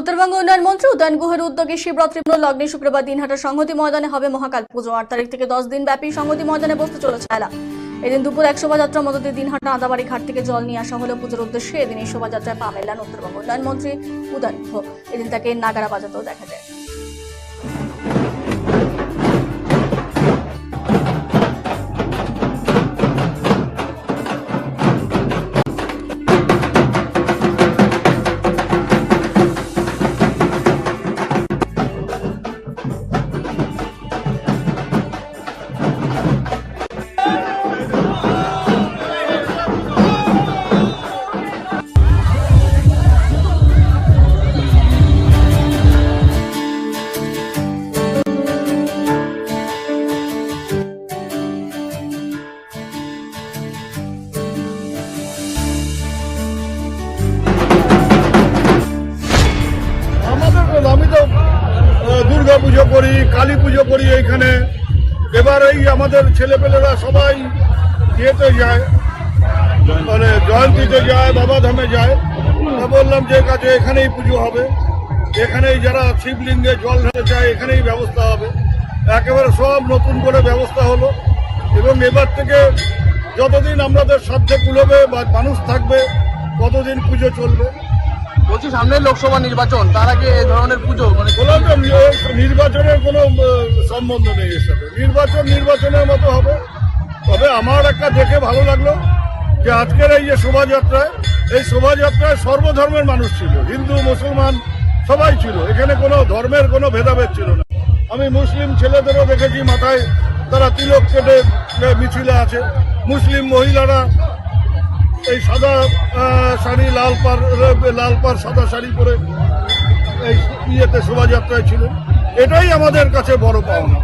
উত্তরবঙ্গ উন্নয়ন মন্ত্রী উদয়ন গুহের উদ্যোগে শিবরাত্রি লগ্নে শুক্রবার দিনহাটা সংহতি ময়দানে হবে মহাকাল পুজো। 8 তারিখ থেকে 10 দিন ব্যাপী সংহতি ময়দানে বসতে চলেছে মেলা। এদিন দুপুর এক শোভাযাত্রার মধ্যে দিয়ে দিনহাটা আদাবাড়ি ঘাট থেকে জল নিয়ে আসা হলেও পুজোর উদ্দেশ্যে এদিন এই শোভাযাত্রায় পা মেলান উত্তরবঙ্গ উন্নয়ন মন্ত্রী উদয়ন গুহ। এদিন তাকে নাগারা বাজাতেও দেখা যায়। আমি তো দুর্গা পুজো করি, কালী পুজো করি এইখানে। এবার এই আমাদের ছেলেপেলেরা সবাই ইয়েতে যায়, মানে জয়ন্তীতে যায়, বাবাধামে যায়। বললাম যে কাছে এখানেই পুজো হবে, এখানেই যারা শিবলিঙ্গে জল ঢালতে চায় এখানেই ব্যবস্থা হবে। একেবারে সব নতুন করে ব্যবস্থা হলো এবং এবার থেকে যতদিন আমাদের সাধ্যে কুলোবে বা মানুষ থাকবে ততদিন পুজো চলবে। বলছি সামনে লোকসভা নির্বাচন, তার আগে এই ধরনের পুজো বললাম যে নির্বাচনের কোনো সম্বন্ধ নেই এর সাথে। নির্বাচনের মতো হবে। তবে আমার একটা দেখে ভালো লাগলো যে আজকের এই যে শোভাযাত্রায়, এই শোভাযাত্রায় সর্বধর্মের মানুষ ছিল, হিন্দু মুসলমান সবাই ছিল, এখানে কোনো ধর্মের কোনো ভেদাভেদ ছিল না। আমি মুসলিম ছেলেদেরও দেখেছি মাথায় তারা তিলক কেটে মিছিলে আছে। মুসলিম মহিলারা এই সাদা শাড়ি, লাল পাড় সাদা শাড়ি পরে এই ইয়েতে শোভাযাত্রায় ছিল। এটাই আমাদের কাছে বড় পাওনা।